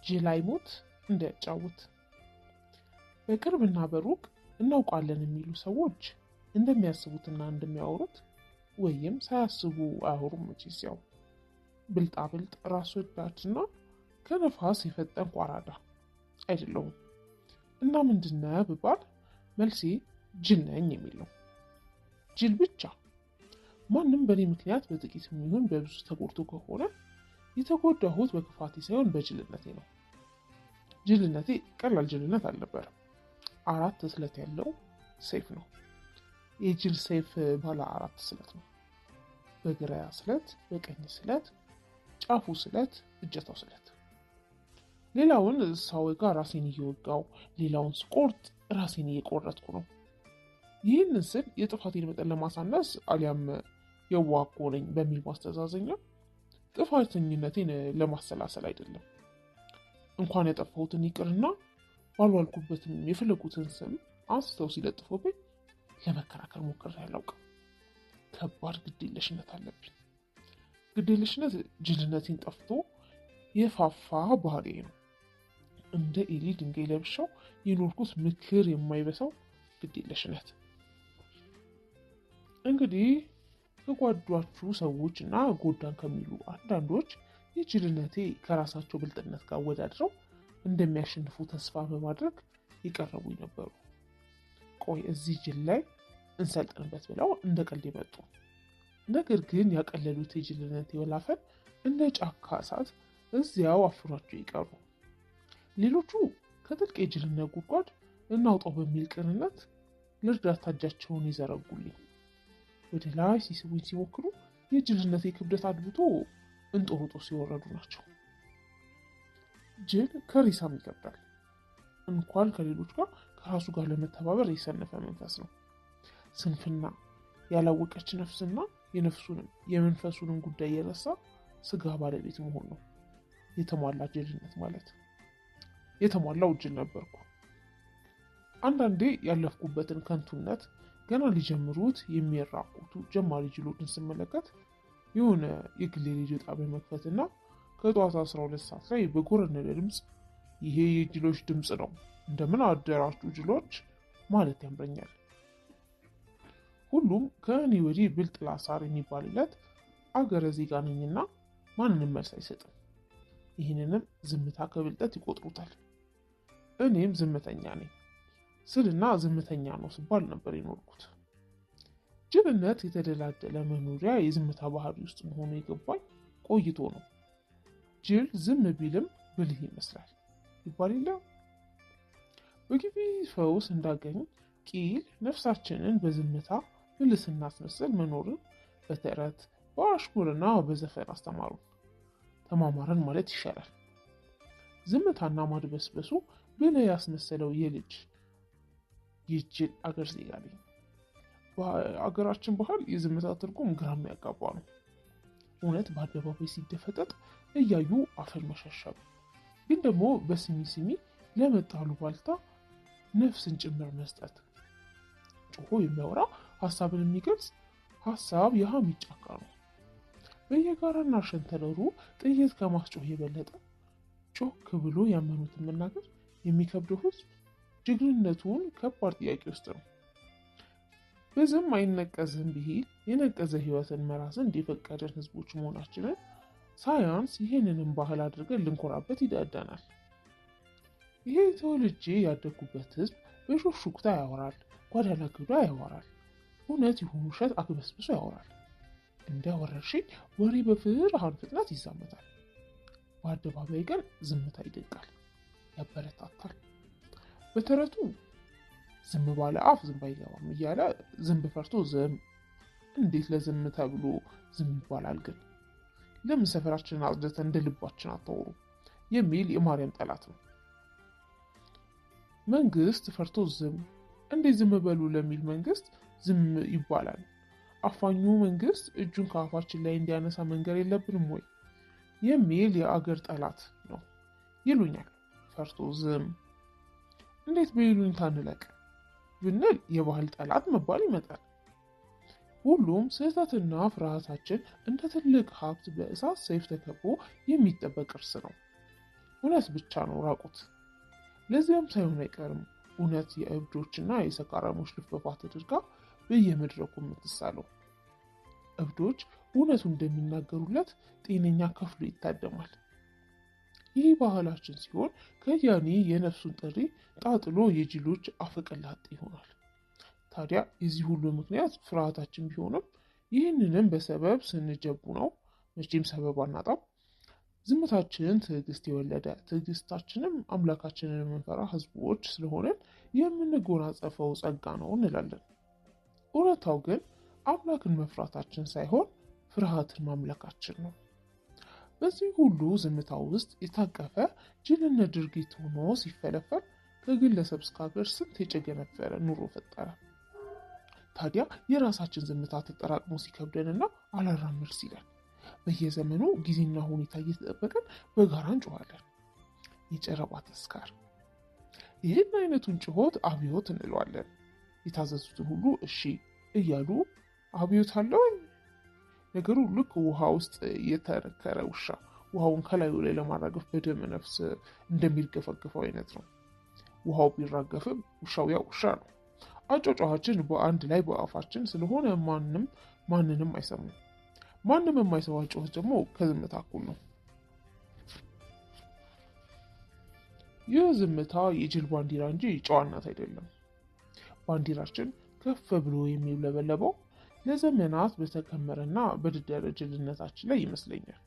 ጅል አይሞት እንዳያጫውት። በቅርብና በሩቅ እናውቃለን የሚሉ ሰዎች እንደሚያስቡትና እንደሚያወሩት ወይም ሳያስቡ አያወሩም። መቼስ ያው ብልጣብልጥ ራስ ወዳድና ከነፋስ የፈጠንኩ አራዳ አይደለሁም። እና ምንድነው ብባል መልሴ ጅል ነኝ የሚል ነው። ጅል ብቻ። ማንም በእኔ ምክንያት በጥቂት የሚሆን በብዙ ተጎድቶ ከሆነ የተጎዳሁት በክፋቴ ሳይሆን በጅልነቴ ነው። ጅልነቴ ቀላል ጅልነት አልነበረም። 4 ስለት ያለው ሰይፍ ነው። የጅል ሰይፍ ባለ 4 ስለት ነው። በግራ ስለት፣ በቀኝ ስለት፣ ጫፉ ስለት፣ እጀታው ስለት። ሌላውን ሳወጋ ራሴን እየወጋው፣ ሌላውን ስቆርጥ ራሴን እየቆረጥኩ ነው። ይህንን ስል የጥፋቴን መጠን ለማሳነስ አሊያም የዋህ ነኝ በሚል ማስተዛዘኛ ጥፋተኝነቴን ለማሰላሰል አይደለም። እንኳን ያጠፋሁትን ይቅርና ባልዋልኩበትም የፈለጉትን ስም አንስተው ሲለጥፉብኝ ለመከራከር ሞክሬ አላውቅም። ከባድ ግዴለሽነት አለብኝ። ግዴለሽነት ጅልነቴን ጠፍቶ የፋፋ ባህሪዬ ነው። እንደ ኤሊ ድንጋይ ለብሻው የኖርኩት ምክር የማይበሳው ግዴለሽነት። እንግዲህ ከጓዷችሁ ሰዎች እና ጎዳን ከሚሉ አንዳንዶች የጅልነቴ ከራሳቸው ብልጥነት ጋር ወዳድረው እንደሚያሸንፉ ተስፋ በማድረግ የቀረቡኝ ነበሩ። ቆይ እዚህ ጅል ላይ እንሰልጥንበት ብለው እንደ ቀልድ የመጡ። ነገር ግን ያቀለሉት የጅልነቴ ወላፈን እንደ ጫካ እሳት እዚያው አፍሯቸው ይቀሩ። ሌሎቹ ከጥልቅ የጅልነት ጉድጓድ እናውጣው በሚል ቅንነት ለእርዳታ እጃቸውን ይዘረጉልኝ። ወደ ላይ ሲስቡኝ ሲሞክሩ የጅልነቴ ክብደት አድብቶ እንጦሮጦስ ሲወረዱ ናቸው። ጅል ከሬሳም ይከብዳል። እንኳን ከሌሎች ጋር ከራሱ ጋር ለመተባበር የሰነፈ መንፈስ ነው። ስንፍና፣ ያላወቀች ነፍስና የነፍሱንም የመንፈሱንም ጉዳይ የረሳ ስጋ ባለቤት መሆን ነው የተሟላ ጅልነት ማለት። የተሟላው ጅል ነበርኩ። አንዳንዴ ያለፍኩበትን ከንቱነት ገና ሊጀምሩት የሚራቁቱ ጀማሪ ጅሎችን ስመለከት የሆነ የግሌ ሬዲዮ ጣቢያ መክፈትና ከጠዋት 12 ሰዓት ላይ በጎረነነ ድምፅ ይሄ የጅሎች ድምፅ ነው፣ እንደምን አደራችሁ ጅሎች ማለት ያምረኛል። ሁሉም ከእኔ ወዲህ ብልጥ ላሳር የሚባልለት አገረ ዜጋ ነኝና ማንንም መልስ አይሰጥም። ይህንንም ዝምታ ከብልጠት ይቆጥሩታል። እኔም ዝምተኛ ነኝ ስልና ዝምተኛ ነው ስባል ነበር የኖርኩት። ጅልነት የተደላደለ መኖሪያ የዝምታ ባህሪ ውስጥ መሆኑ የገባኝ ቆይቶ ነው። ጅል ዝም ቢልም ብልህ ይመስላል ይባል የለ። በግቢ ፈውስ እንዳገኝ ቂል ነፍሳችንን በዝምታ ብልህ ስናስመስል መኖርን በተረት በአሽሙርና በዘፈን አስተማሩ። ተማማረን ማለት ይሻላል። ዝምታና ማድበስበሱ ብልህ ያስመሰለው የጅል አገር ዜጋ ነኝ። በአገራችን ባህል የዝምታ ትርጉም ግራ የሚያጋባ ነው። እውነት በአደባባይ ሲደፈጠጥ እያዩ አፈር መሸሸብ፣ ግን ደግሞ በስሚ ስሚ ለመጣሉ ባልታ ነፍስን ጭምር መስጠት። ጮሆ የሚያወራ ሀሳብን የሚገልጽ ሀሳብ የሐሜት ጫካ ነው። በየጋራና ሸንተረሩ ጥይት ከማስጮህ የበለጠ ጮክ ብሎ ያመኑትን መናገር የሚከብደው ህዝብ ጀግንነቱን ከባድ ጥያቄ ውስጥ ነው። በዝም አይነቀዝም ብሂል የነቀዘ ህይወትን መራስን የፈቀደን ህዝቦች መሆናችንን ሳያንስ ይህንንም ባህል አድርገን ልንኮራበት ይዳዳናል። ይሄ ተወልጄ ያደግኩበት ህዝብ በሹክሹክታ ያወራል፣ ጓዳ ለጓዳ ያወራል፣ እውነት ይሁን ውሸት አግበስብሶ ያወራል። እንደ ወረርሽኝ ወሬ በፍርሃን ፍጥነት ይዛመታል። በአደባባይ ግን ዝምታ ይደንቃል፣ ያበረታታል። በተረቱ ዝም ባለ አፍ ዝም አይገባም እያለ ዝንብ ፈርቶ ዝም። እንዴት ለዝም ተብሎ ዝም ይባላል ግን? ለምን ሰፈራችንን አጽድተን እንደ ልባችን አታወሩ የሚል የማርያም ጠላት ነው። መንግስት ፈርቶ ዝም። እንዴት ዝም በሉ ለሚል መንግስት ዝም ይባላል? አፋኙ መንግስት እጁን ከአፋችን ላይ እንዲያነሳ መንገር የለብንም ወይ የሚል የአገር ጠላት ነው ይሉኛል። ፈርቶ ዝም። እንዴት በይሉኝታ እንለቅ ብንል የባህል ጠላት መባል ይመጣል። ሁሉም ስህተትና ፍርሃታችን እንደ ትልቅ ሀብት በእሳት ሰይፍ ተከቦ የሚጠበቅ እርስ ነው። እውነት ብቻ ነው ራቁት። ለዚያም ሳይሆን አይቀርም እውነት የእብዶችና የሰካራሞች ልፈፋ ተደርጋ በየመድረኩ የምትሳለው። እብዶች እውነቱ እንደሚናገሩለት ጤነኛ ከፍሎ ይታደማል። ይህ ባህላችን ሲሆን ከያኔ የነፍሱን ጥሪ ጣጥሎ የጅሎች አፈቀላጤ ይሆናል። ታዲያ የዚህ ሁሉ ምክንያት ፍርሃታችን ቢሆንም ይህንንም በሰበብ ስንጀቡ ነው። መቼም ሰበብ አናጣም። ዝምታችን ትዕግስት የወለደ ትዕግስታችንም አምላካችንን የምንፈራ ህዝቦች ስለሆነን የምንጎናጸፈው ጸጋ ነው እንላለን። እውነታው ግን አምላክን መፍራታችን ሳይሆን ፍርሃትን ማምለካችን ነው። በዚህ ሁሉ ዝምታ ውስጥ የታቀፈ ጅልነት ድርጊት ሆኖ ሲፈለፈል ከግለሰብ እስከ ሀገር ስንት የጨገነፈረ ኑሮ ፈጠረ። ታዲያ የራሳችን ዝምታ ተጠራቅሞ ሲከብደንና አላራምድ ሲለን በየዘመኑ ጊዜና ሁኔታ እየተጠበቀን በጋራ እንጮኋለን። የጨረባ ተስካር። ይህን አይነቱን ጩኸት አብዮት እንለዋለን። የታዘዙትን ሁሉ እሺ እያሉ አብዮት አለው። ነገሩ ልክ ውሃ ውስጥ የተረከረ ውሻ ውሃውን ከላዩ ላይ ለማራገፍ በደም ነፍስ እንደሚርገፈገፈው አይነት ነው። ውሃው ቢራገፍም ውሻው ያው ውሻ ነው። አጫጫሃችን በአንድ ላይ በአፋችን ስለሆነ ማንንም አይሰሙም። ማንም የማይሰማ ጩኸት ደግሞ ከዝምታ እኩል ነው። ይህ ዝምታ የጅል ባንዲራ እንጂ ጨዋነት አይደለም። ባንዲራችን ከፍ ብሎ የሚውለበለበው ለዘመናት በተከመረና በደደረ ጅልነታችን ላይ ይመስለኛል።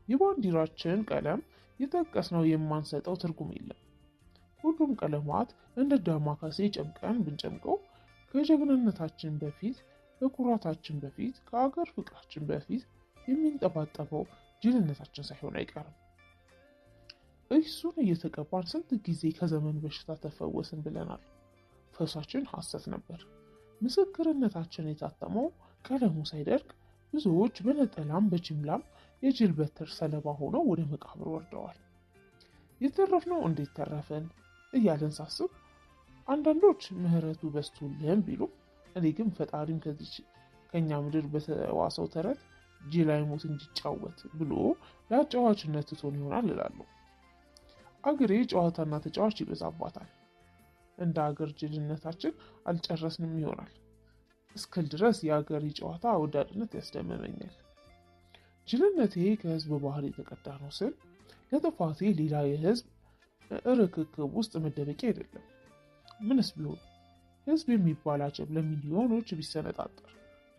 የባንዲራችን ቀለም የጠቀስነው የማንሰጠው ትርጉም የለም። ሁሉም ቀለማት እንደ ዳማካሴ ጨምቀን ብንጨምቀው ከጀግንነታችን በፊት ከኩራታችን በፊት ከአገር ፍቅራችን በፊት የሚንጠባጠበው ጅልነታችን ሳይሆን አይቀርም። እሱን እየተቀባን ስንት ጊዜ ከዘመን በሽታ ተፈወስን ብለናል። ፈሳችን ሐሰት ነበር። ምስክርነታችን የታተመው ቀለሙ ሳይደርቅ ብዙዎች በነጠላም በጅምላም የጅል በትር ሰለባ ሆነው ወደ መቃብር ወርደዋል። የተረፍነው እንዴት ተረፈን እያለን ሳስብ አንዳንዶች ምህረቱ በስቶልን ቢሉ፣ እኔ ግን ፈጣሪም ከኛ ምድር በተዋሰው ተረት ጅል አይሞት እንዲጫወት ብሎ ለአጫዋችነት ትቶን ይሆናል እላለሁ። አገሬ ጨዋታና ተጫዋች ይበዛባታል። እንደ አገር ጅልነታችን አልጨረስንም ይሆናል እስክል ድረስ የአገሬ ጨዋታ ወዳድነት ያስደምመኛል። ጅልነቴ ከህዝብ ባህር የተቀዳ ነው ስል ለጥፋቴ ሌላ የህዝብ ርክክብ ውስጥ መደበቂያ አይደለም። ምንስ ቢሆን ህዝብ የሚባል አጀብ ለሚሊዮኖች ቢሰነጣጠር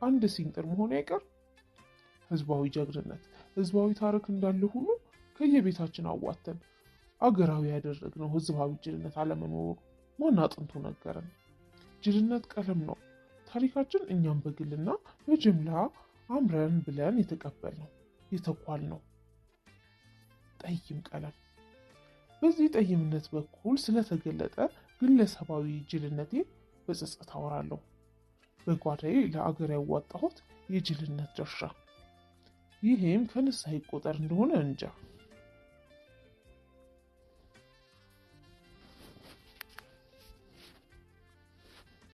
አንድ ሲንጥር መሆን አይቀር። ህዝባዊ ጀግንነት፣ ህዝባዊ ታሪክ እንዳለ ሁሉ ከየቤታችን አዋተን አገራዊ ያደረግነው ህዝባዊ ጅልነት አለመኖሩ ማን አጥንቶ ነገረን? ጅልነት ቀለም ነው። ታሪካችን እኛም በግልና በጅምላ አምረን ብለን የተቀበልነው የተኳልነው ጠይም ቀለም። በዚህ ጠይምነት በኩል ስለተገለጠ ግለሰባዊ ጅልነቴ በጸጸት አወራለሁ። በጓዳዬ ለአገር ያዋጣሁት የጅልነት ድርሻ። ይህም ከንስሐ ይቆጠር እንደሆነ እንጃ።